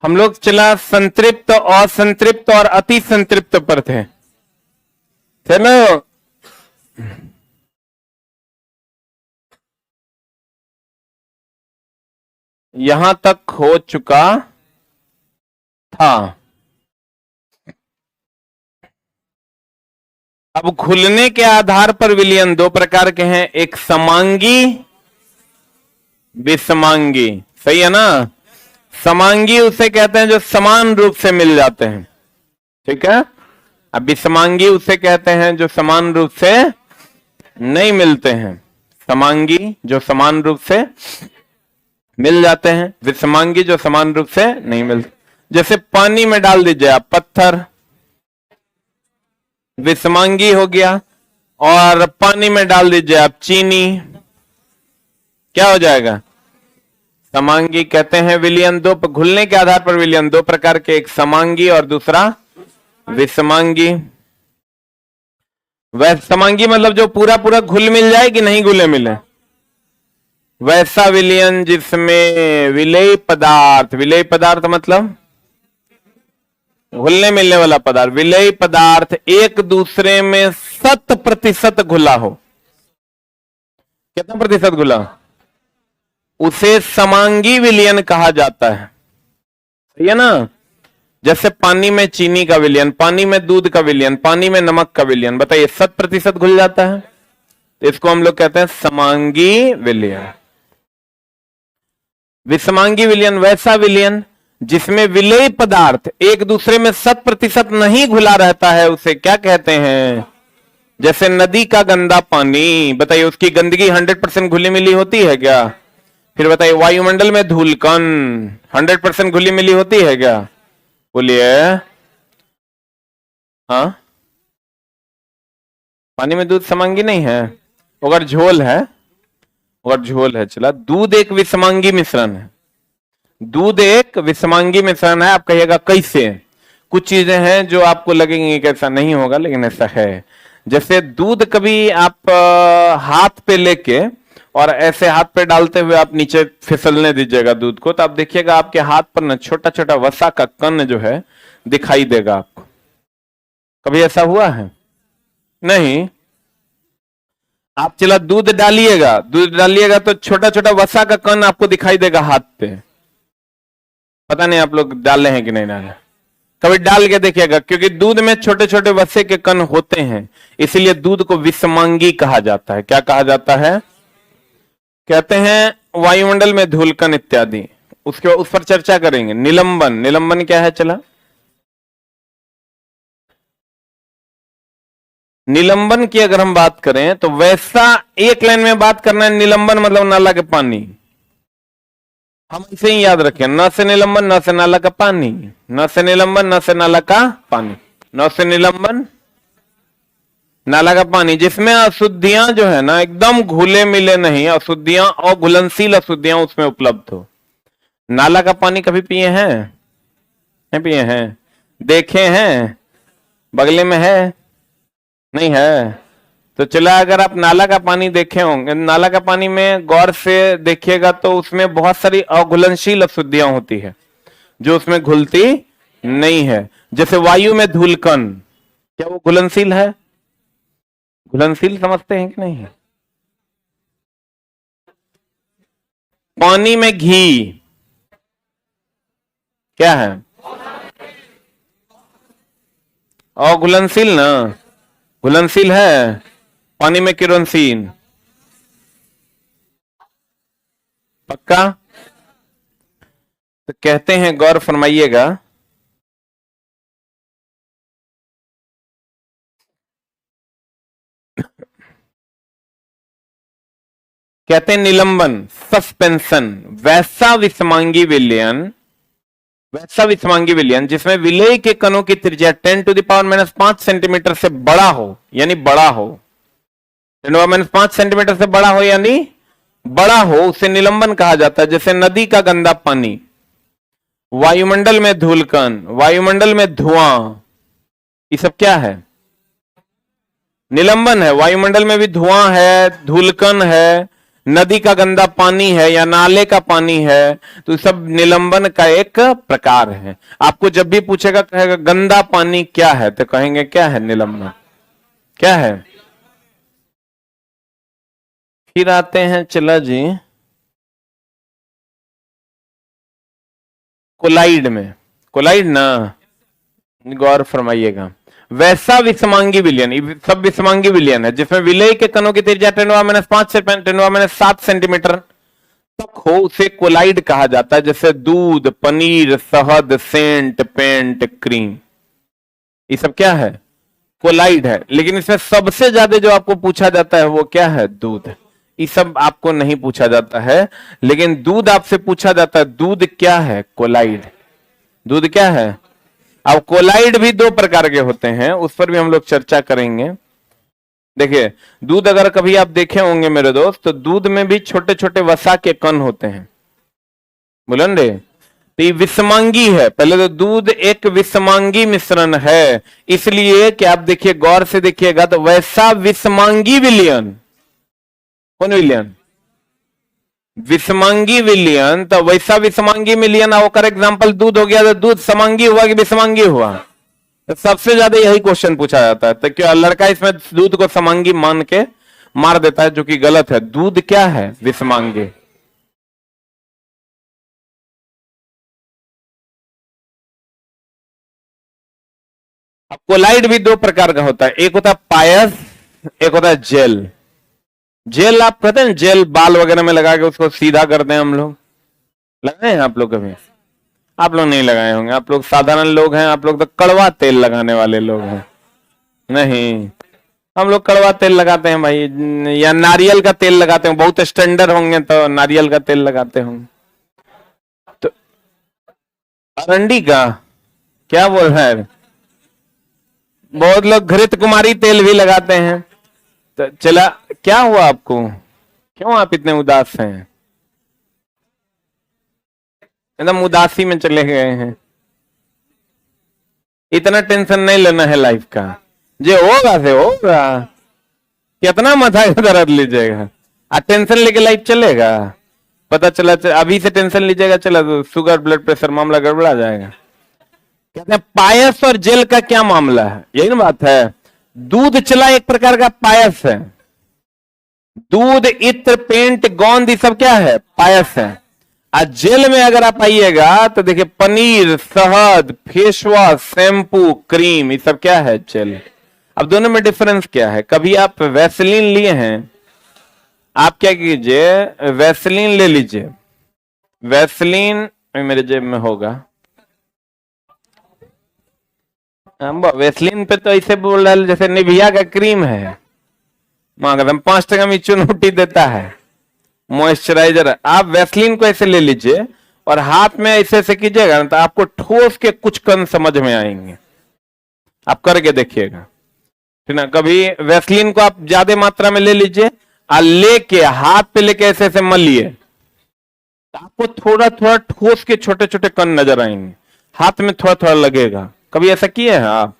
हम लोग चला संतृप्त, असंतृप्त और अति संतृप्त पर थे। चलो यहां तक हो चुका था। अब घुलने के आधार पर विलयन दो प्रकार के हैं, एक समांगी, विषमांगी। सही है ना? समांगी उसे कहते हैं जो समान रूप से मिल जाते हैं, ठीक है। अब विषमांगी उसे कहते हैं जो समान रूप से नहीं मिलते हैं। समांगी जो समान रूप से मिल जाते हैं, विषमांगी जो समान रूप से नहीं मिलते। जैसे पानी में डाल दीजिए आप पत्थर, विषमांगी हो गया, और पानी में डाल दीजिए आप चीनी, क्या हो जाएगा? समांगी। कहते हैं विलयन दो, घुलने के आधार पर विलयन दो प्रकार के, एक समांगी और दूसरा विषमांगी। वह समांगी मतलब जो पूरा पूरा घुल मिल जाए कि नहीं घुले मिले, वैसा विलयन जिसमें विलेय पदार्थ, विलेय पदार्थ मतलब घुलने मिलने वाला पदार्थ, विलेय पदार्थ एक दूसरे में 100% घुला हो। कितना प्रतिशत घुला? उसे समांगी विलयन कहा जाता है। सही है ना? जैसे पानी में चीनी का विलयन, पानी में दूध का विलयन, पानी में नमक का विलयन, बताइए 100% घुल जाता है, इसको हम लोग कहते हैं समांगी विलयन। विषमांगी विलयन वैसा विलयन जिसमें विलेय पदार्थ एक दूसरे में 100% नहीं घुला रहता है, उसे क्या कहते हैं? जैसे नदी का गंदा पानी, बताइए उसकी गंदगी 100% घुली मिली होती है क्या? फिर बताइए वायुमंडल में धूलकण 100% घुली मिली होती है क्या? बोलिए। हाँ, पानी में दूध समांगी नहीं है, अगर झोल है, अगर झोल है। चला, दूध एक विषमांगी मिश्रण है, दूध एक विषमांगी मिश्रण है। आप कहिएगा कैसे? कुछ चीजें हैं जो आपको लगेंगी कि ऐसा नहीं होगा, लेकिन ऐसा है। जैसे दूध कभी आप हाथ पे लेके और ऐसे हाथ पे डालते हुए आप नीचे फिसलने दीजिएगा दूध को, तो आप देखिएगा आपके हाथ पर ना छोटा छोटा वसा का कण जो है दिखाई देगा आपको। कभी ऐसा हुआ है? नहीं। आप चला दूध डालिएगा, दूध डालिएगा तो छोटा छोटा वसा का कण आपको दिखाई देगा हाथ पे। पता नहीं आप लोग डाले हैं कि नहीं डाले, कभी डाल के देखिएगा, क्योंकि दूध में छोटे छोटे वसे के कण होते हैं, इसीलिए दूध को विषमांगी कहा जाता है। क्या कहा जाता है? कहते हैं वायुमंडल में धूलकण इत्यादि। उसके उस पर चर्चा करेंगे। निलंबन, निलंबन क्या है? चला, निलंबन की अगर हम बात करें तो वैसा एक लाइन में बात करना है। निलंबन मतलब नाला के पानी, हम इसे ही याद रखें। न से निलंबन, न से नाला का पानी, न से निलंबन, न से नाला का पानी, न से निलंबन, नाला का पानी, जिसमें अशुद्धियां जो है ना एकदम घुले मिले नहीं, अशुद्धियां और घुलनशील अशुद्धियां उसमें उपलब्ध हो। नाला का पानी कभी पिए हैं? नहीं पिए हैं? देखे हैं? बगले में है? नहीं है? तो चला, अगर आप नाला का पानी देखे होंगे, नाला का पानी में गौर से देखिएगा तो उसमें बहुत सारी अघुलनशील अशुद्धियां होती है जो उसमें घुलती नहीं है। जैसे वायु में धूलकण, क्या वो घुलनशील है? घुलनशील समझते हैं कि नहीं है? पानी में घी क्या है? अघुलनशील ना? घुलनशील है। पानी में केरोसिन, पक्का? तो कहते हैं, गौर फरमाइएगा, कहते हैं निलंबन, सस्पेंशन, वैसा विषमांगी विलयन, वैसा विषमांगी विलयन जिसमें विलेय के कणों की त्रिज्या 10⁻⁻5 सेंटीमीटर से बड़ा हो, यानी बड़ा हो, 10⁻⁵ सेंटीमीटर से बड़ा हो यानी बड़ा हो, उसे निलंबन कहा जाता है। जैसे नदी का गंदा पानी, वायुमंडल में धूलकण, वायुमंडल में धुआं, ये सब क्या है? निलंबन है। वायुमंडल में भी धुआं है, धूलकण है, नदी का गंदा पानी है या नाले का पानी है, तो सब निलंबन का एक प्रकार है। आपको जब भी पूछेगा, कहेगा गंदा पानी क्या है, तो कहेंगे क्या है, निलंबन। क्या है? फिर आते हैं, चला जी, कोलाइड में। कोलाइड ना, गौर फरमाइएगा। वैसा विषमांगी विलयन, सब विषमांगी विलयन है जिसमें विलय के कणों की त्रिज्या 10⁻5 से 10⁻7 सेंटीमीटर तक हो, उसे कोलाइड कहा जाता है। जैसे दूध, पनीर, शहद, सेंट, पेंट, क्रीम, ये सब क्या है, कोलाइड है। लेकिन इसमें सबसे ज्यादा जो आपको पूछा जाता है वो क्या है, दूध। ये सब आपको नहीं पूछा जाता है, लेकिन दूध आपसे पूछा जाता है। दूध क्या है, कोलाइड। दूध क्या है। अब कोलाइड भी दो प्रकार के होते हैं, उस पर भी हम लोग चर्चा करेंगे। देखिए, दूध अगर कभी आप देखे होंगे मेरे दोस्त, तो दूध में भी छोटे छोटे वसा के कण होते हैं, बोलन रे। तो ये विषमांगी है। पहले तो दूध एक विषमांगी मिश्रण है, इसलिए कि आप देखिए, गौर से देखिएगा तो वैसा विषमांगी विलयन, कौन विलयन, विषमांगी विलयन। तो वैसा विषमांगी विलयन होकर एग्जाम्पल दूध हो गया, तो दूध समांगी हुआ कि विषमांगी हुआ। तो सबसे ज्यादा यही क्वेश्चन पूछा जाता है। तो क्या लड़का इसमें दूध को समांगी मान के मार देता है, जो कि गलत है। दूध क्या है, विषमांगी। अब कोलाइड भी दो प्रकार का होता है, एक होता है पायस, एक होता है जेल। जेल आप कहते हैं, जेल बाल वगैरह में लगा के उसको सीधा करते हैं हम लोग, लगाए हैं आप लोग कभी? आप लोग नहीं लगाए होंगे, आप लोग साधारण लोग हैं, आप लोग तो कड़वा तेल लगाने वाले लोग हैं। नहीं, हम लोग कड़वा तेल लगाते हैं भाई, या नारियल का तेल लगाते हैं। बहुत स्टैंडर्ड होंगे तो नारियल का तेल लगाते होंगे। तो अरंडी का क्या बोल रहा है? बहुत लोग घृत कुमारी तेल भी लगाते हैं। तो चला, क्या हुआ आपको, क्यों आप इतने उदास हैं? एकदम उदासी में चले गए हैं। इतना टेंशन नहीं लेना है लाइफ का, जो होगा से होगा। कितना माथा दर्द लीजिएगा, टेंशन लेके लाइफ चलेगा? पता चला अभी से टेंशन लीजिएगा, चला तो शुगर, ब्लड प्रेशर, मामला गड़बड़ा जाएगा। कहते हैं पायस और जेल का क्या मामला है, यही ना बात है। दूध चला एक प्रकार का पायस है। दूध, इत्र, पेंट, गोंद, ये सब क्या है, पायस है। आज जेल में अगर आप आइएगा तो देखिए, पनीर, शहद, फेस वॉश, शैम्पू, क्रीम, ये सब क्या है, जेल। अब दोनों में डिफरेंस क्या है? कभी आप वैसलीन लिए हैं, आप क्या कीजिए, वैसलीन ले लीजिए। वैसलीन मेरे जेब में होगा, वैसलीन पे तो ऐसे बोल रहा है जैसे निविया का क्रीम है, मांगदम 5 टका में चुनौती देता है, मॉइस्चराइजर। आप वैसलीन को ऐसे ले लीजिए और हाथ में ऐसे ऐसे कीजिएगा, तो आपको ठोस के कुछ कण समझ में आएंगे। आप करके देखिएगा, ठीक ना। कभी वैसलीन को आप ज्यादा मात्रा में ले लीजिए और लेके हाथ पे लेके ऐसे ऐसे मलिए, आपको थोड़ा थोड़ा ठोस के छोटे छोटे कण नजर आएंगे, हाथ में थोड़ा थोड़ा लगेगा। कभी ऐसा किए हैं आप?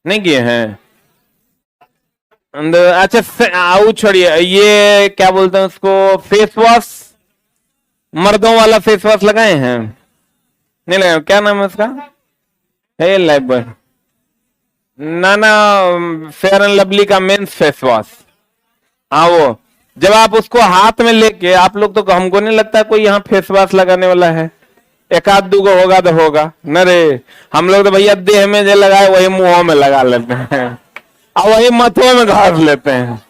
नहीं किए हैं? अच्छा, आओ छोड़िए, ये क्या बोलते हैं उसको, फेस वॉश, मर्दों वाला फेस वॉश लगाए हैं? नहीं लगाए? क्या नाम है उसका? है लाइफ बॉय, ना ना, फेयर एंड लवली का मेंस फेस वॉश। हाँ, वो जब आप उसको हाथ में लेके, आप लोग तो, हमको नहीं लगता कोई यहाँ फेस वॉश लगाने वाला है। एक आध दू को होगा तो होगा न रे। हम लोग तो भैया देह में जो लगाए वही मुंहों में लगा लेते हैं और वही मथुआ में घास लेते हैं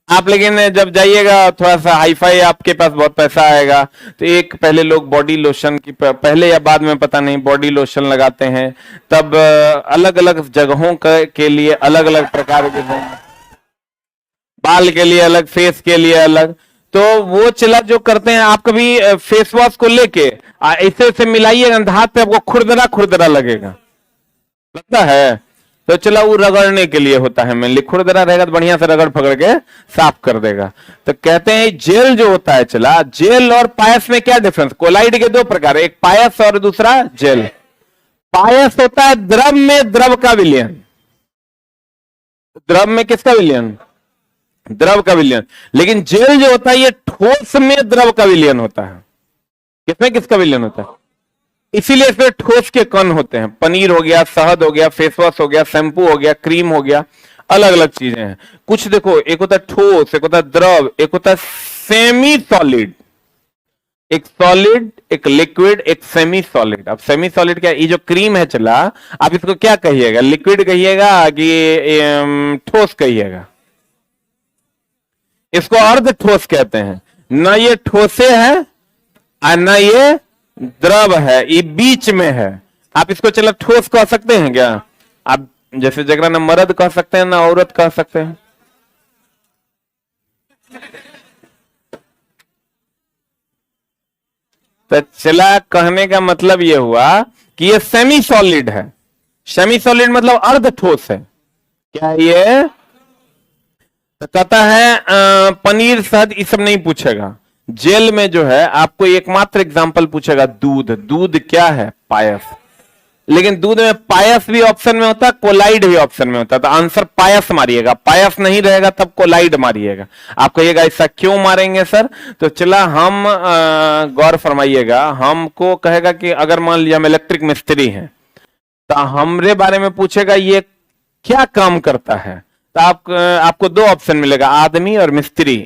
आप। लेकिन जब जाइएगा थोड़ा सा हाईफाई, आपके पास बहुत पैसा आएगा, तो एक पहले लोग बॉडी लोशन की, पहले या बाद में पता नहीं, बॉडी लोशन लगाते हैं। तब अलग अलग जगहों के लिए अलग अलग प्रकार के, बाल के लिए अलग, फेस के लिए अलग। तो वो चला जो करते हैं, आप कभी फेस वॉश को लेके ऐसे ऐसे मिलाइएगा, हाथ पे आपको खुरदरा खुरदरा लगेगा, लगता है। तो चला वो रगड़ने के लिए होता है, मेनली खुरदरा रहेगा तो बढ़िया से रगड़ पकड़ के साफ कर देगा। तो कहते हैं जेल जो होता है, चला जेल और पायस में क्या डिफरेंस? कोलाइड के दो प्रकार, एक पायस और दूसरा जेल। पायस होता है द्रव में द्रव का विलयन। द्रव में किसका विलयन? द्रव का विलयन। लेकिन जेल जो होता है ये ठोस में द्रव का विलयन होता है। किसमें किसका विलयन होता है? इसीलिए इसमें ठोस के कण होते हैं। पनीर हो गया, शहद हो गया, फेस वॉश हो गया, शैंपू हो गया, क्रीम हो गया, अलग अलग चीजें हैं। कुछ देखो, एक होता है ठोस, एक होता है द्रव, एक होता है सेमी सॉलिड। एक सॉलिड, एक लिक्विड, एक सेमी सॉलिड। अब सेमी सॉलिड क्या, ये जो क्रीम है चला, आप इसको क्या कहिएगा? लिक्विड कहिएगा कि ठोस कहिएगा? इसको अर्ध ठोस कहते हैं। ना ये ठोसे है और ना ये द्रव है, ये बीच में है। आप इसको चलो ठोस कह सकते हैं क्या? आप जैसे जगह ना मर्द कह सकते हैं ना औरत कह सकते हैं। तो चला कहने का मतलब यह हुआ कि ये सेमी सॉलिड है। सेमी सॉलिड मतलब अर्ध ठोस है। क्या ये? तो कहता है पनीर शहद ये सब नहीं पूछेगा। जेल में जो है आपको एकमात्र एग्जांपल पूछेगा, दूध। दूध क्या है? पायस। लेकिन दूध में पायस भी ऑप्शन में होता है, कोलाइड भी ऑप्शन में होता है। तो आंसर पायस मारिएगा। पायस नहीं रहेगा तब कोलाइड मारिएगा। आप कहिएगा ऐसा क्यों मारेंगे सर? तो चला हम गौर फरमाइएगा। हमको कहेगा कि अगर मान लिया हम इलेक्ट्रिक मिस्त्री हैं तो हमरे बारे में पूछेगा ये क्या काम करता है। तो आपको दो ऑप्शन मिलेगा, आदमी और मिस्त्री।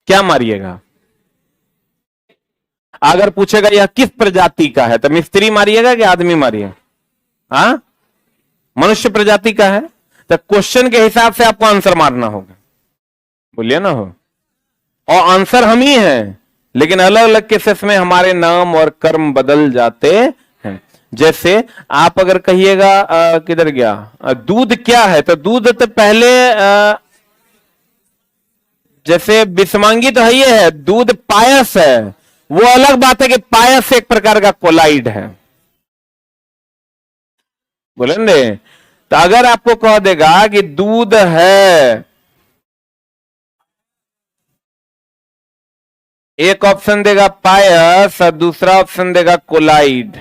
क्या मारिएगा? अगर पूछेगा यह किस प्रजाति का है तो मिस्त्री मारिएगा कि आदमी मारिएगा? हाँ, मनुष्य प्रजाति का है। तो क्वेश्चन के हिसाब से आपको आंसर मारना होगा। बोलिए ना हो। और आंसर हम ही हैं, लेकिन अलग अलग केसेस में हमारे नाम और कर्म बदल जाते हैं। जैसे आप अगर कहिएगा किधर गया, दूध क्या है, तो दूध तो पहले जैसे बिस्मांगी तो है, ये है दूध पायस है, वो अलग बात है कि पायस एक प्रकार का कोलाइड है। बोलेंगे? तो अगर आपको कह देगा कि दूध है, एक ऑप्शन देगा पायस और दूसरा ऑप्शन देगा कोलाइड,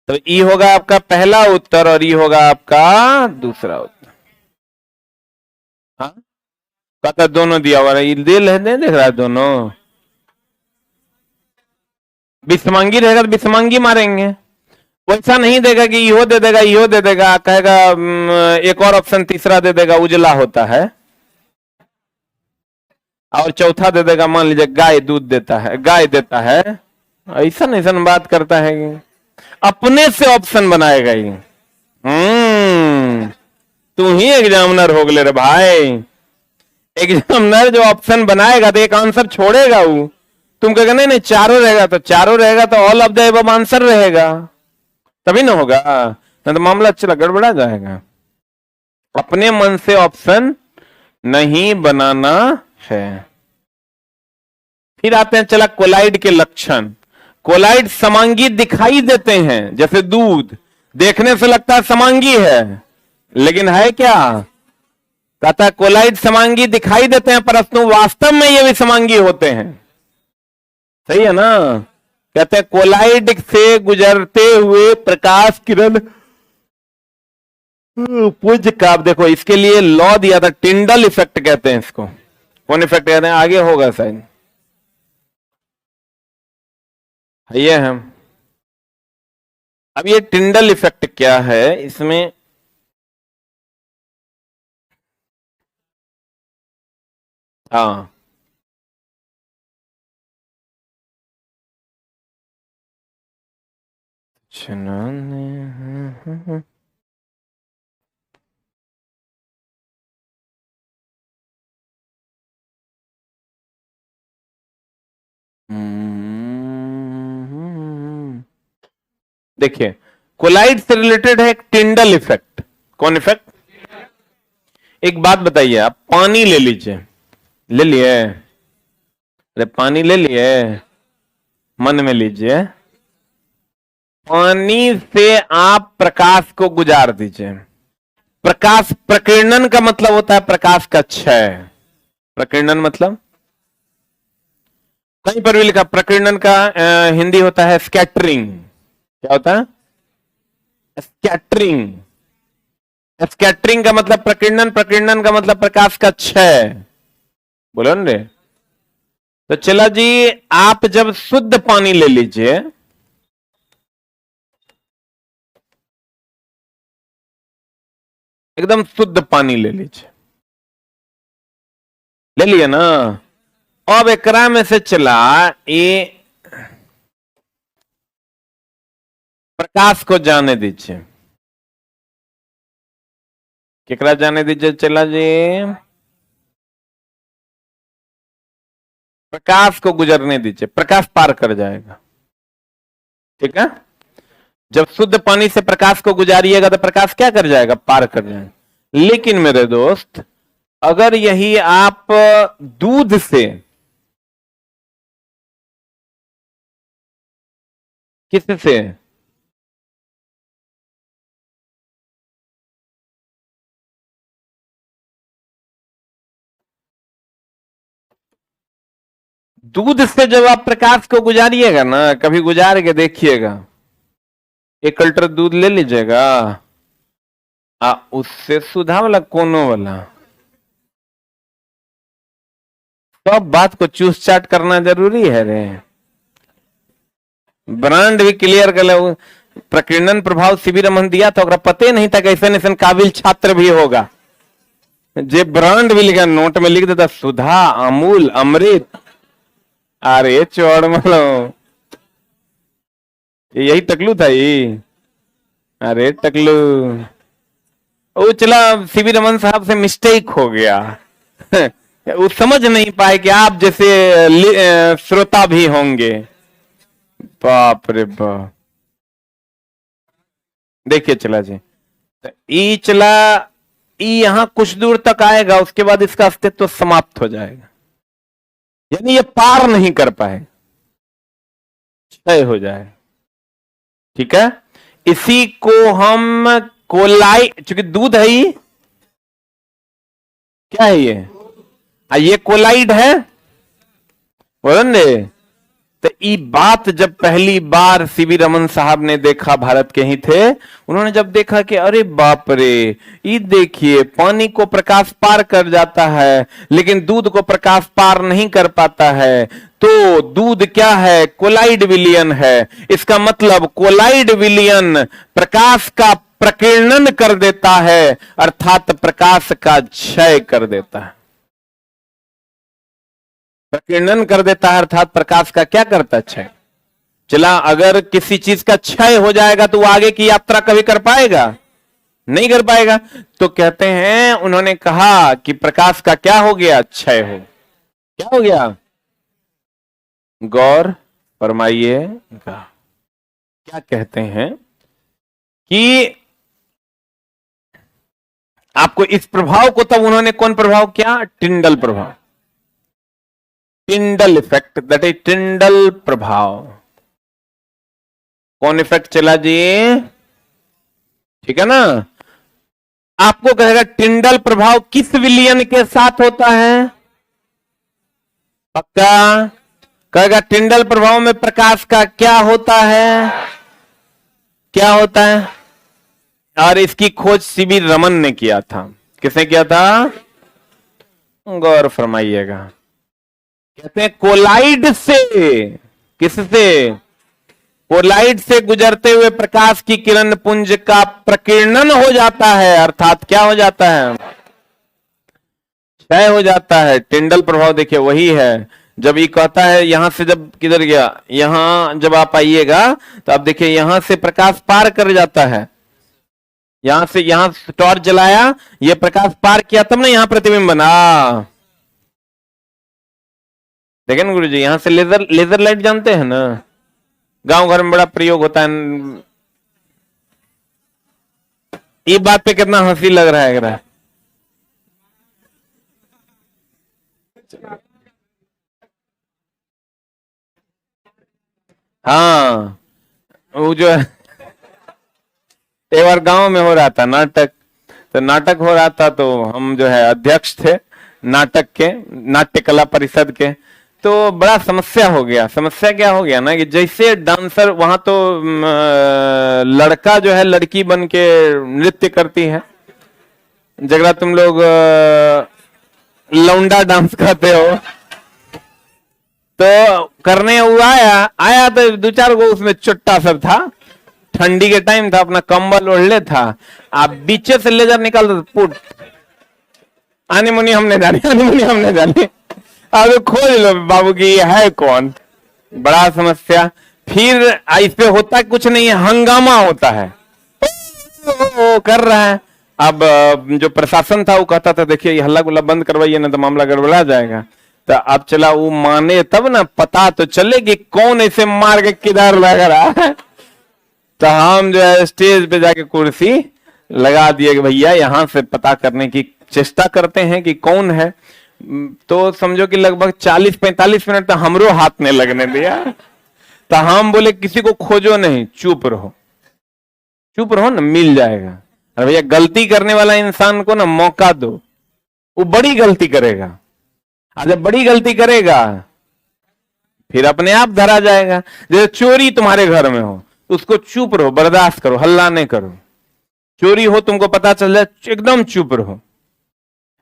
तो ई होगा आपका पहला उत्तर और ई होगा आपका दूसरा उत्तर। हाँ, कहता दोनों दिया हुआ है, दिल है, नहीं देख रहा है दोनों। बिस्मांगी रहेगा तो बिस्मांगी मारेंगे। वैसा नहीं देगा कि इहो दे देगा, इहो दे देगा, कहेगा एक और ऑप्शन तीसरा दे देगा, उजला होता है, और चौथा दे देगा, मान लीजिए गाय दूध देता है, गाय देता है। ऐसा ऐसा बात करता है कि अपने से ऑप्शन बनाएगा ये। तू ही एग्जामिनर हो गए रे भाई। एग्जामिनर जो ऑप्शन बनाएगा तो एक आंसर छोड़ेगा वो। तुम कहेगा नहीं नहीं चारों रहेगा, तो चारों रहेगा तो all of the above answer रहेगा, तभी ना होगा। नहीं तो मामला चला गड़बड़ा जाएगा। अपने मन से ऑप्शन नहीं बनाना है। फिर आते हैं चला कोलाइड के लक्षण। कोलाइड समांगी दिखाई देते हैं, जैसे दूध देखने से लगता है समांगी है, लेकिन है क्या? कहता है कोलाइड समांगी दिखाई देते हैं, परंतु वास्तव में ये भी समांगी होते हैं। सही है ना? कहते हैं कोलाइड से गुजरते हुए प्रकाश किरण पुंज का, आप देखो इसके लिए लॉ दिया था, टिंडल इफेक्ट कहते हैं इसको। कौन इफेक्ट कहते हैं? आगे होगा शायद, ये हम। अब ये टिंडल इफेक्ट क्या है इसमें? हाँ, देखिए कोलाइड से रिलेटेड है एक टिंडल इफेक्ट। कौन इफेक्ट? एक बात बताइए, आप पानी ले लीजिए, ले लिए? अरे पानी ले लिए, मन में लीजिए। पानी से आप प्रकाश को गुजार दीजिए। प्रकाश प्रकीर्णन का मतलब होता है प्रकाश का क्षय। प्रकीर्णन मतलब कहीं पर भी लिखा, प्रकीर्णन का हिंदी होता है स्कैटरिंग। क्या होता है? स्कैटरिंग। स्कैटरिंग का मतलब प्रकीर्णन, प्रकीर्णन का मतलब प्रकाश का क्षय, बोलो ना रे। तो चला जी, आप जब शुद्ध पानी ले लीजिए, एकदम शुद्ध पानी ले लीजिए, ले लिया ना। अब एकरा में से चला ये प्रकाश को जाने दीजिए, केकरा जाने दीजिए चला जी, प्रकाश को गुजरने दीजिए, प्रकाश पार कर जाएगा, ठीक है। जब शुद्ध पानी से प्रकाश को गुजारिएगा तो प्रकाश क्या कर जाएगा, पार कर जाएगा। लेकिन मेरे दोस्त, अगर यही आप दूध से, किससे, दूध से जब आप प्रकाश को गुजारिएगा ना, कभी गुजार के देखिएगा, 1 लीटर दूध ले लीजिएगा, उससे सुधा वाला कोनो वाला, सब बात को चूस चाट करना जरूरी है रे। ब्रांड भी क्लियर कर ले, प्रकीर्णन प्रभाव सीवी रमन दिया था, पते नहीं था कि ऐसे काबिल छात्र भी होगा। जे ब्रांड भी लिखा, नोट में लिख देता सुधा, अमूल, अमृत, अरे चौड़ malo, यही टकलू था ये, अरे टकलू, वो चला सीवी रमन साहब से मिस्टेक हो गया। वो समझ नहीं पाए कि आप जैसे श्रोता भी होंगे। बाप रे बाप, देखिए चला जी, ई चला, ई यहां कुछ दूर तक आएगा, उसके बाद इसका अस्तित्व समाप्त हो जाएगा, यानी ये पार नहीं कर पाए, क्षय हो जाए, ठीक है। इसी को हम कोलाई, चूंकि दूध है ये, क्या है ये कोलाइड है, बोलो ने। तो ये बात जब पहली बार सीवी रमन साहब ने देखा, भारत के ही थे, उन्होंने जब देखा कि अरे बाप रे, ये देखिए पानी को प्रकाश पार कर जाता है लेकिन दूध को प्रकाश पार नहीं कर पाता है, तो दूध क्या है, कोलाइड विलयन है। इसका मतलब कोलाइड विलयन प्रकाश का प्रकीर्णन कर देता है, अर्थात प्रकाश का क्षय कर देता है। प्रकीर्णन कर देता है अर्थात प्रकाश का क्या करता है, क्षय। चला, अगर किसी चीज का क्षय हो जाएगा तो वो आगे की यात्रा कभी कर पाएगा, नहीं कर पाएगा। तो कहते हैं, उन्होंने कहा कि प्रकाश का क्या हो गया, क्षय हो, क्या हो गया, गौर फरमाइएगा। क्या कहते हैं कि आपको इस प्रभाव को, तब उन्होंने कौन प्रभाव किया, टिंडल प्रभाव, टिंडल इफेक्ट, दैट इज टिंडल प्रभाव। कौन इफेक्ट चला जी, ठीक है ना। आपको कहेगा टिंडल प्रभाव किस विलयन के साथ होता है, पक्का कहेगा टिंडल प्रभाव में प्रकाश का क्या होता है, क्या होता है। और इसकी खोज सीवी रमन ने किया था। किसने किया था, गौर फरमाइएगा। कहते हैं कोलाइड से, किससे, कोलाइड से गुजरते हुए प्रकाश की किरण पुंज का प्रकीर्णन हो जाता है, अर्थात क्या हो जाता है, क्षय हो जाता है। टिंडल प्रभाव देखिए वही है, जब ये कहता है यहां से, जब किधर गया, यहां जब आप आइएगा तो आप देखिए यहां से प्रकाश पार कर जाता है, यहां से, यहां टॉर्च जलाया, ये प्रकाश पार किया तब ना यहां प्रतिबिंब बना। देखें ना गुरु जी, यहां से लेजर लाइट जानते हैं ना, गांव घर में बड़ा प्रयोग होता है। ये बात पे कितना हंसी लग रहा है। हाँ, वो जो है, एक बार गांव में हो रहा था नाटक, तो नाटक हो रहा था, तो हम जो है अध्यक्ष थे नाटक के, नाट्य कला परिषद के। तो बड़ा समस्या हो गया। समस्या क्या हो गया ना कि जैसे डांसर, वहां तो लड़का जो है लड़की बन के नृत्य करती है, जगह तुम लोग लौंडा डांस करते हो, तो करने वो आया तो दो चार गो उसमें चुट्टा सब था, ठंडी के टाइम था, अपना कंबल ओढ़ले था, आप बीचे से लेजर निकाल दो पुट, आने मुनी हमने जाने, आने मुनी हमने जाने, अब खोज लो बाबू की ये है कौन, बड़ा समस्या। फिर इस पे होता कुछ नहीं है, हंगामा होता है, ओ कर रहा है। अब जो प्रशासन था वो कहता था देखिए ये हल्ला गुल्ला बंद करवाइए ना तो मामला गड़बड़ा जाएगा। तो अब चला वो माने तब ना पता तो चले कि कौन ऐसे मार के किधर लग रहा है। तो हम जो है स्टेज पे जाके कुर्सी लगा दिए कि भैया यहां से पता करने की चेष्टा करते हैं कि कौन है। तो समझो कि लगभग 40-45 मिनट तो हमरो हाथ में लगने दिया। तो हम बोले किसी को खोजो नहीं, चुप रहो, चुप रहो ना, मिल जाएगा। अरे भैया गलती करने वाला इंसान को ना मौका दो, वो बड़ी गलती करेगा, जब बड़ी गलती करेगा फिर अपने आप धरा जाएगा। जैसे चोरी तुम्हारे घर में हो, उसको चुप रहो, बर्दाश्त करो, हल्ला नहीं करो। चोरी हो तुमको पता चल जाए, एकदम चुप रहो,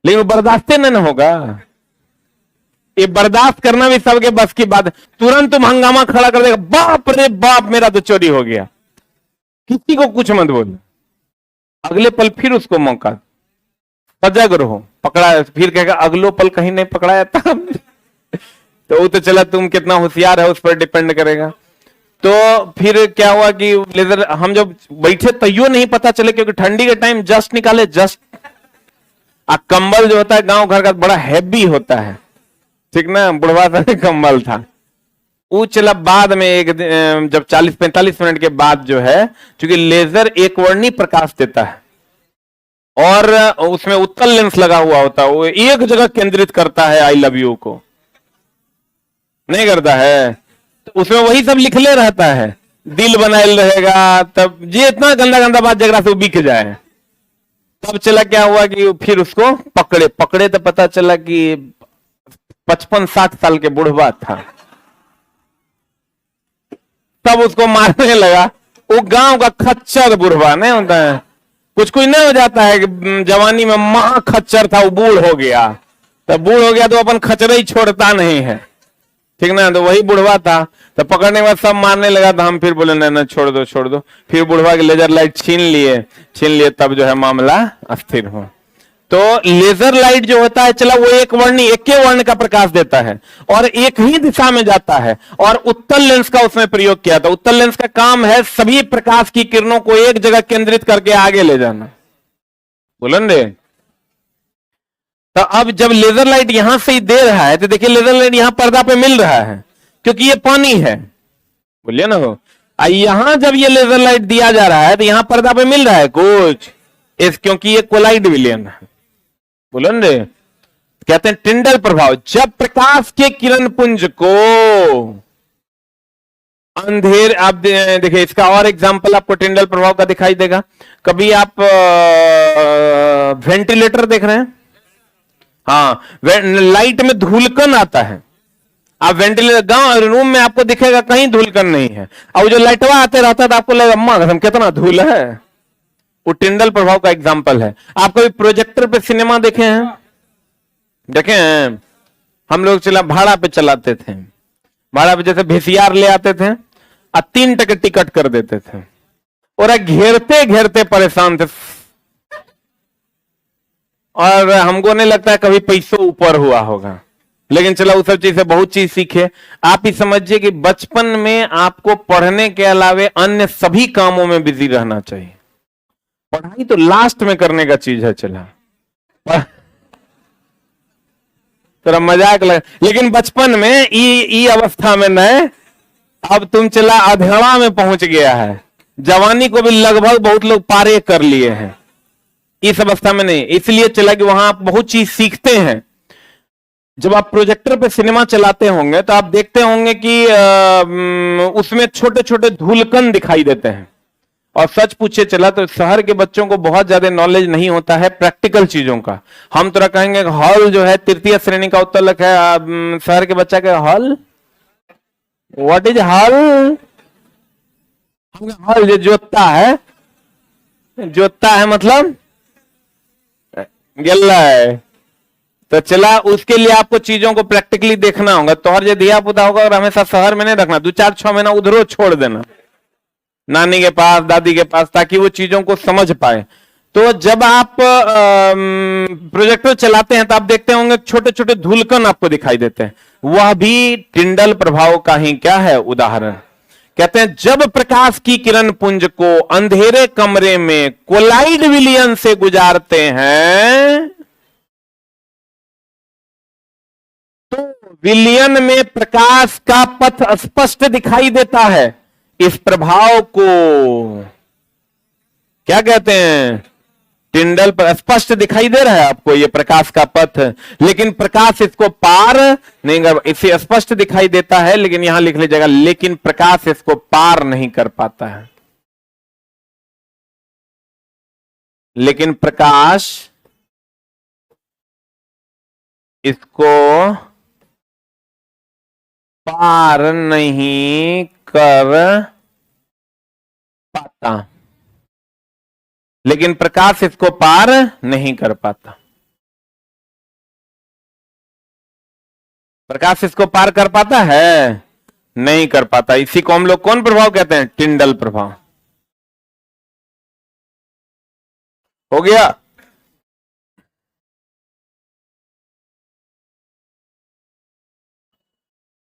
लेकिन वो बर्दाश्त नहीं होगा। ये बर्दाश्त करना भी सबके बस की बात है। तुरंत तुम हंगामा खड़ा कर देगा, बाप रे बाप मेरा तो चोरी हो गया, किसी को कुछ मत बोलो। अगले पल फिर उसको मौका, सजग रहो, पकड़ा, फिर कहेगा अगलो पल कहीं नहीं पकड़ाया था। तो वो तो चला तुम कितना होशियार है उस पर डिपेंड करेगा। तो फिर क्या हुआ कि लेजर हम जब बैठे तैयो नहीं पता चले, क्योंकि ठंडी के टाइम जस्ट निकाले, जस्ट कंबल जो होता है गांव घर का बड़ा हैवी होता है, ठीक ना, बुढ़वा सा कंबल था। वो चला बाद में एक जब 40-45 मिनट के बाद जो है, क्योंकि लेजर एक वर्णी प्रकाश देता है और उसमें उत्तल लेंस लगा हुआ होता है, वो एक जगह केंद्रित करता है आई लव यू को, नहीं करता है, तो उसमें वही सब लिखले रहता है, दिल बनाए रहेगा, तब ये इतना गंदा गंदा बात जगह से बिक जाए। तब चला क्या हुआ कि फिर उसको पकड़े तो पता चला कि 55-60 साल के बुढ़वा था। तब उसको मारने लगा। वो गांव का खच्चर बुढ़वा नहीं होता है, कुछ नहीं हो जाता है कि जवानी में महा खच्चर था, वो बूढ़ हो गया, तो बूढ़ हो गया तो अपन खच्चर ही छोड़ता नहीं है, ठीक ना। तो वही बुढ़वा था, तो पकड़ने के बाद सब मारने लगा। तो हम फिर बोले नहीं छोड़ दो छोड़ दो। फिर बुढ़वा के लेजर लाइट छीन लिए, तब जो है मामला अस्थिर हो। तो लेजर लाइट जो होता है चला वो एक वर्ण का प्रकाश देता है और एक ही दिशा में जाता है, और उत्तल लेंस का उसमें प्रयोग किया था। उत्तल लेंस का काम है सभी प्रकाश की किरणों को एक जगह केंद्रित करके आगे ले जाना। बोलन रे, तो अब जब लेजर लाइट यहां से ही दे रहा है तो देखिए लेजर लाइट यहां पर्दा पे मिल रहा है, क्योंकि ये पानी है, बोलिए ना हो। यहां जब ये लेजर लाइट दिया जा रहा है तो यहां पर्दा पे मिल रहा है कुछ, क्योंकि ये कोलाइड विलयन है। बोलन रे, कहते हैं टिंडल प्रभाव। जब प्रकाश के किरण पुंज को अंधेर, आप देखिए इसका और एग्जांपल आपको टिंडल प्रभाव का दिखाई देगा। कभी आप वेंटिलेटर देख रहे हैं, हाँ, लाइट में धूलकन आता है। आप वेंटिलेटर गांव रूम में आपको दिखेगा कहीं धूलकन नहीं है, और जो लाइटवा आते रहता है तो आपको लगेगा अम्मा कसम कितना धूल है। वो टिंडल प्रभाव का एग्जाम्पल है। आप कभी प्रोजेक्टर पे सिनेमा देखे हैं? हम लोग चला भाड़ा पे चलाते थे, भाड़ा पे जैसे वीसीआर ले आते थे और 3 टके टिकट कर देते थे, और घेरते घेरते परेशान थे, और हमको नहीं लगता है कभी पैसों ऊपर हुआ होगा, लेकिन चला उस सब चीज से बहुत चीज सीखे। आप ही समझिए कि बचपन में आपको पढ़ने के अलावे अन्य सभी कामों में बिजी रहना चाहिए। पढ़ाई तो लास्ट में करने का चीज है, चला तेरा मजाक लग, लेकिन बचपन में ई अवस्था में नहीं, अब तुम चला अधेड़ा में पहुंच गया है। जवानी को भी लगभग बहुत लोग पारे कर लिए हैं, इस अवस्था में नहीं। इसलिए चला कि वहां आप बहुत चीज सीखते हैं। जब आप प्रोजेक्टर पे सिनेमा चलाते होंगे तो आप देखते होंगे कि उसमें छोटे छोटे धूलकन दिखाई देते हैं। और सच पूछे चला तो शहर के बच्चों को बहुत ज्यादा नॉलेज नहीं होता है प्रैक्टिकल चीजों का। हम तो कहेंगे हॉल जो है तृतीय श्रेणी का उत्तलक है, शहर के बच्चा के hall, what is hall? Hall जो जोतता है मतलब गल्ला है। तो चला, उसके लिए आपको चीजों को प्रैक्टिकली देखना होगा। तो हर जो दिया पुता होगा और हमेशा शहर में नहीं रखना, 2-4-6 महीना उधरो छोड़ देना, नानी के पास, दादी के पास, ताकि वो चीजों को समझ पाए। तो जब आप प्रोजेक्टर चलाते हैं तो आप देखते होंगे छोटे छोटे धूलकण आपको दिखाई देते हैं, वह भी टिंडल प्रभाव का ही क्या है, उदाहरण। कहते हैं जब प्रकाश की किरण पुंज को अंधेरे कमरे में कोलाइड विलियन से गुजारते हैं तो विलियन में प्रकाश का पथ स्पष्ट दिखाई देता है। इस प्रभाव को क्या कहते हैं, टिंडल पर स्पष्ट दिखाई दे रहा है आपको ये प्रकाश का पथ, लेकिन प्रकाश इसको पार नहीं कर, इसे स्पष्ट दिखाई देता है, लेकिन यहां लिख लीजिएगा, लेकिन प्रकाश इसको पार नहीं कर पाता है। लेकिन प्रकाश इसको पार नहीं कर पाता, लेकिन प्रकाश इसको पार नहीं कर पाता। प्रकाश इसको पार कर पाता है, नहीं कर पाता। इसी को हम लोग कौन प्रभाव कहते हैं, टिंडल प्रभाव। हो गया।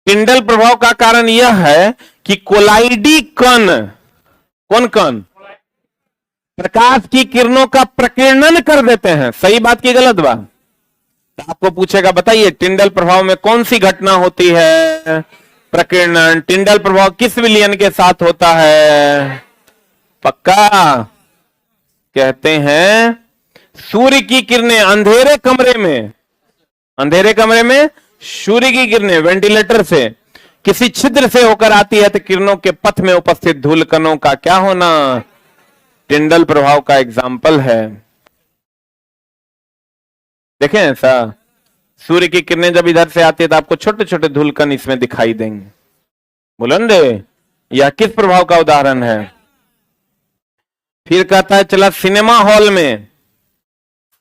टिंडल प्रभाव का कारण यह है कि कोलाइडी कण, कौन कण, प्रकाश की किरणों का प्रकीर्णन कर देते हैं। सही बात की गलत बात? तो आपको पूछेगा बताइए टिंडल प्रभाव में कौन सी घटना होती है, प्रकीर्णन। टिंडल प्रभाव किस विलयन के साथ होता है, पक्का कहते हैं सूर्य की किरणें अंधेरे कमरे में, अंधेरे कमरे में सूर्य की किरणें वेंटिलेटर से किसी छिद्र से होकर आती है तो किरणों के पथ में उपस्थित धूल कणों का क्या होना, टिंडल प्रभाव का एग्जाम्पल है। देखें ऐसा, सूर्य की किरणें जब इधर से आती है तो आपको छोटे छोटे धूलकण इसमें दिखाई देंगे। बुलंदे, यह किस प्रभाव का उदाहरण है। फिर कहता है चला सिनेमा हॉल में,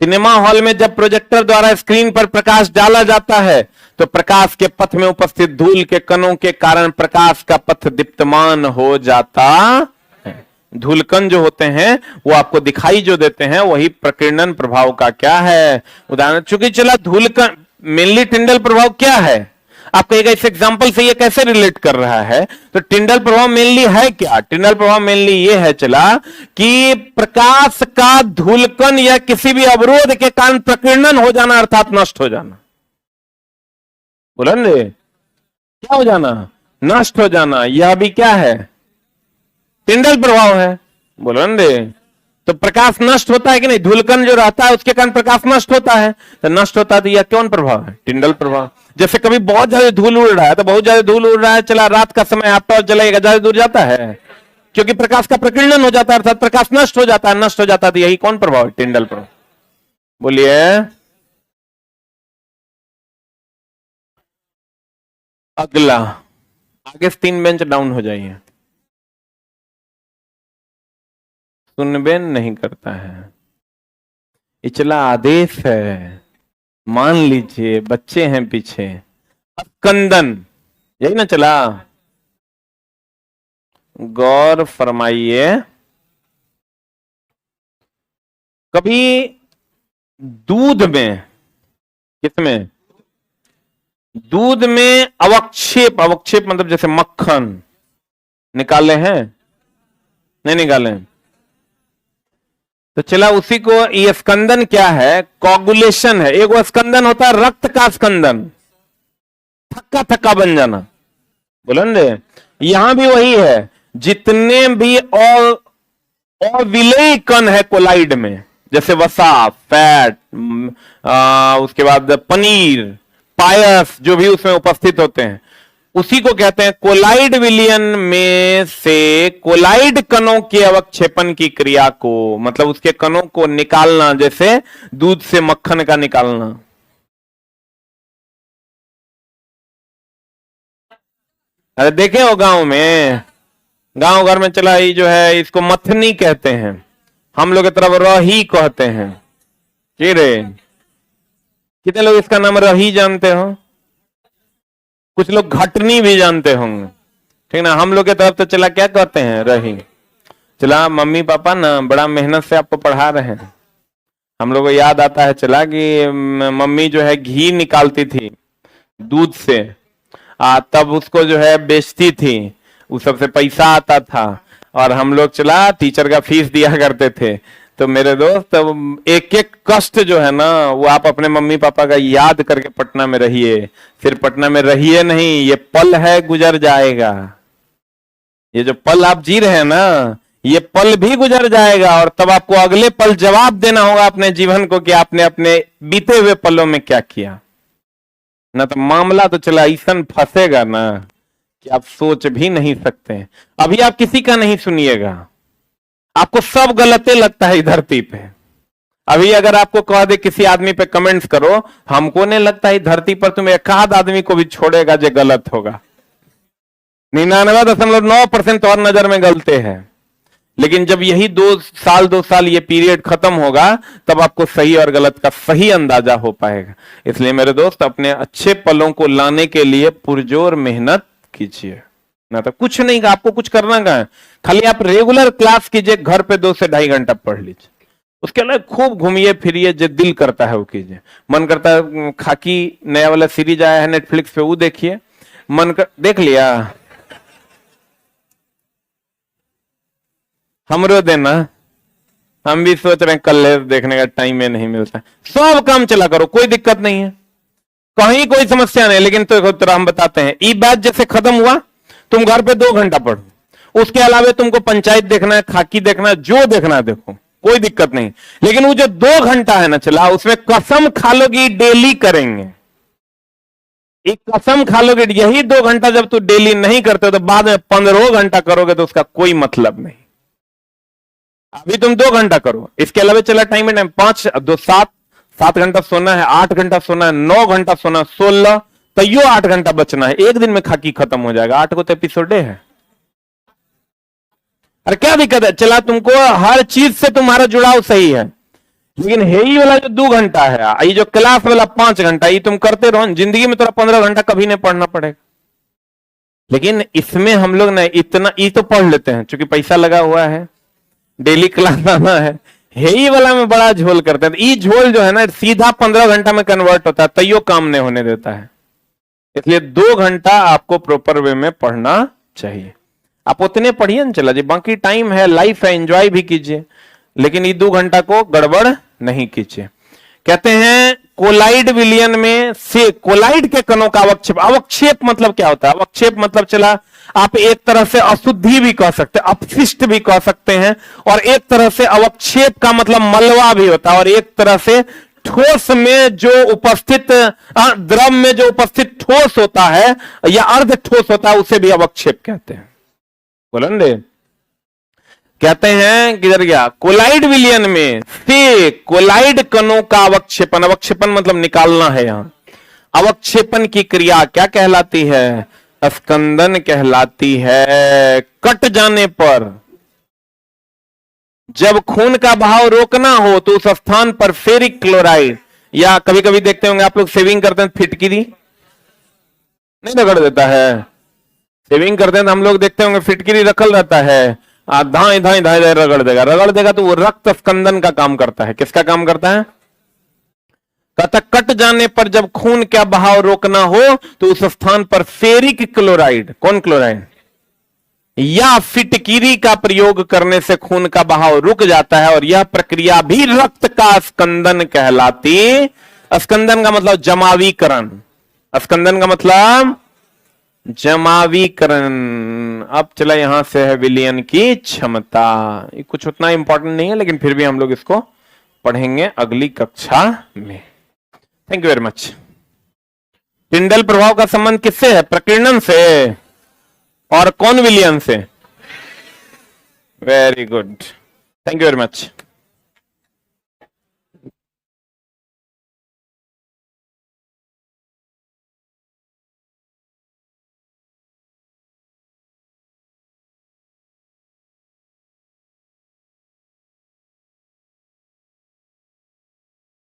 सिनेमा हॉल में जब प्रोजेक्टर द्वारा स्क्रीन पर प्रकाश डाला जाता है तो प्रकाश के पथ में उपस्थित धूल के कणों के कारण प्रकाश का पथ दीप्तमान हो जाता है। धूलकण जो होते हैं वो आपको दिखाई जो देते हैं वही प्रकीर्णन प्रभाव का क्या है, उदाहरण। चूंकि चला धूलकण मेनली टिंडल प्रभाव क्या है, आप कहेगा इस एग्जांपल से ये कैसे रिलेट कर रहा है, तो टिंडल प्रभाव मेनली है क्या, टिंडल प्रभाव मेनली ये है चला कि प्रकाश का धूलकण या किसी भी अवरोध के कारण प्रकीर्णन हो जाना अर्थात नष्ट हो जाना। बोलेंगे क्या हो जाना, नष्ट हो जाना, यह भी क्या है, टिंडल प्रभाव है। बोलेंगे तो प्रकाश नष्ट होता है कि नहीं, धूलकण जो रहता है उसके कारण प्रकाश नष्ट होता है, तो नष्ट होता है तो यह कौन प्रभाव है, टिंडल प्रभाव। जैसे कभी बहुत ज्यादा धूल उड़ रहा है तो बहुत ज्यादा धूल उड़ रहा है, चला रात का समय आप टॉर्च जलाएगा ज्यादा दूर जाता है क्योंकि प्रकाश का प्रकीर्णन हो जाता है अर्थात प्रकाश नष्ट हो जाता है, नष्ट हो जाता है तो यही कौन प्रभाव है, टिंडल प्रभाव। बोलिए अगला, आगे से 3 बेंच डाउन हो जाइए, सुनबे नहीं करता है। इचला आदेश है, मान लीजिए बच्चे हैं पीछे, स्कंदन यही ना चला, गौर फरमाइए। कभी दूध में, किसमें, दूध में अवक्षेप, अवक्षेप मतलब जैसे मक्खन निकाले हैं, नहीं निकाले, तो चला उसी को, ये स्कंदन क्या है, कोगुलेशन है। एक वो स्कंदन होता है रक्त का स्कंदन, थक्का थक्का बन जाना। बोलेंगे यहां भी वही है, जितने भी अविलेय कण है कोलाइड में, जैसे वसा, फैट, उसके बाद पनीर, पायस जो भी उसमें उपस्थित होते हैं, उसी को कहते हैं कोलाइड विलियन में से कोलाइड कणों के अवक्षेपण की क्रिया को, मतलब उसके कणों को निकालना, जैसे दूध से मक्खन का निकालना। अरे देखे हो गांव में, गांव घर में चला ही जो है इसको मथनी कहते हैं, हम लोग की तरफ रही कहते हैं। के रे, कितने लोग इसका नाम रही जानते हो? कुछ लोग घटनी भी जानते होंगे, ठीक ना। हम लोग की तरफ तो चला क्या कहते हैं, रही। चला मम्मी पापा ना बड़ा मेहनत से आपको पढ़ा रहे हैं। हम लोग को याद आता है चला कि मम्मी जो है घी निकालती थी दूध से, तब उसको जो है बेचती थी, उस सबसे पैसा आता था, और हम लोग चला टीचर का फीस दिया करते थे। तो मेरे दोस्त, एक एक कष्ट जो है ना वो आप अपने मम्मी पापा का याद करके पटना में रहिए। फिर पटना में रहिए नहीं, ये पल है गुजर जाएगा। ये जो पल आप जी रहे हैं ना, ये पल भी गुजर जाएगा, और तब आपको अगले पल जवाब देना होगा अपने जीवन को कि आपने अपने बीते हुए पलों में क्या किया ना। तो मामला तो चला ऐसा फंसेगा ना कि आप सोच भी नहीं सकते। अभी आप किसी का नहीं सुनिएगा, आपको सब गलते लगता है इस धरती पे। अभी अगर आपको कह दे किसी आदमी पे कमेंट्स करो, हमको नहीं लगता है धरती पर तुम एक आध आदमी को भी छोड़ेगा जो गलत होगा। 99.9% और नजर में गलते हैं। लेकिन जब यही 2 साल ये पीरियड खत्म होगा, तब आपको सही और गलत का सही अंदाजा हो पाएगा। इसलिए मेरे दोस्त, अपने अच्छे पलों को लाने के लिए पुरजोर मेहनत कीजिए ना। तो कुछ नहीं, आपको कुछ करना कहाँ है, खाली आप रेगुलर क्लास कीजिए, घर पे 2 से 2.5 घंटा पढ़ लीजिए। उसके अलावा खूब घूमिए फिरिए, जो दिल करता है वो कीजिए। मन करता है खाकी नया वाला सीरीज आया है नेटफ्लिक्स पे, वो देखिए। मन कर देख लिया, हमरो देना, हम भी सोच रहे हैं कल देखने का टाइम में नहीं मिलता। सब काम चला करो, कोई दिक्कत नहीं है, कहीं कोई समस्या नहीं। लेकिन तो हम बताते हैं, ई बात जैसे खत्म हुआ, तुम घर पे 2 घंटा पढ़ो, उसके अलावा तुमको पंचायत देखना है, खाकी देखना है, जो देखना है देखो, कोई दिक्कत नहीं। लेकिन वो जो 2 घंटा है ना चला, उसमें कसम खा लोगी डेली करेंगे। एक कसम खा लोगे, यही 2 घंटा जब तू डेली नहीं करते तो बाद में 15 घंटा करोगे तो उसका कोई मतलब नहीं। अभी तुम 2 घंटा करो, इसके अलावा चला टाइम है 5 2 7 घंटा सोना है, 8 घंटा सोना है, 9 घंटा सोना, 16 तो यो 8 घंटा बचना है। एक दिन में खाकी खत्म हो जाएगा। 8 को तो एपिसोड है। अरे क्या दिक्कत है, चला तुमको हर चीज से तुम्हारा जुड़ाव सही है। लेकिन यही वाला जो 2 घंटा है, ये जो क्लास वाला 5 घंटा, ये तुम करते रहो, जिंदगी में थोड़ा 15 घंटा कभी नहीं पढ़ना पड़ेगा। लेकिन इसमें हम लोग ना इतना ये तो पढ़ लेते हैं, क्योंकि पैसा लगा हुआ है, डेली क्लास आना है। यही वाला में बड़ा झोल करते हैं। ये झोल जो है ना सीधा 15 घंटा में कन्वर्ट होता है, तैयो काम नहीं होने देता है। इसलिए 2 घंटा आपको प्रॉपर वे में पढ़ना चाहिए। आप उतने पढ़िए ना चला जी, बाकी टाइम है, लाइफ है, एंजॉय भी कीजिए, लेकिन ये 2 घंटा को गड़बड़ नहीं कीजिए। कहते हैं कोलाइड विलियन में से कोलाइड के कणों का अवक्षेप। अवक्षेप मतलब क्या होता है? अवक्षेप मतलब चला आप एक तरह से अशुद्धि भी कह सकते हैं, अपशिष्ट भी कह सकते हैं, और एक तरह से अवक्षेप का मतलब मलबा भी होता है, और एक तरह से ठोस में जो उपस्थित द्रव में जो उपस्थित ठोस होता है या अर्ध ठोस होता है, उसे भी अवक्षेप कहते हैं। बोलेंगे कहते हैं किधर गया, कोलाइड विलियन में से कोलाइड कणों का अवक्षेपन। अवक्षेपन मतलब निकालना है। यहां अवक्षेपन की क्रिया क्या कहलाती है? स्कंदन कहलाती है। कट जाने पर जब खून का बहाव रोकना हो तो उस स्थान पर फेरिक क्लोराइड, या कभी कभी देखते होंगे आप लोग सेविंग करते हैं, फिटकिरी नहीं रगड़ देता है। सेविंग करते हैं तो हम लोग देखते होंगे फिटकिरी रखल रहता है, धाए धाए धाए धाए रगड़ देगा तो वो रक्त स्कंदन का काम करता है। किसका काम करता है? कहता कट जाने पर जब खून का बहाव रोकना हो तो उस स्थान पर फेरिक क्लोराइड, कौन क्लोराइड, या फिटकिरी का प्रयोग करने से खून का बहाव रुक जाता है, और यह प्रक्रिया भी रक्त का स्कंदन कहलाती। स्कंदन का मतलब जमावीकरण। स्कंदन का मतलब जमावीकरण। अब चला यहां से है विलयन की क्षमता। ये कुछ उतना इंपॉर्टेंट नहीं है, लेकिन फिर भी हम लोग इसको पढ़ेंगे अगली कक्षा में। Thank you very much. टिंडल प्रभाव का संबंध किससे है? प्रकीर्णन से। और कौन विलियन से? Very good, thank you very much.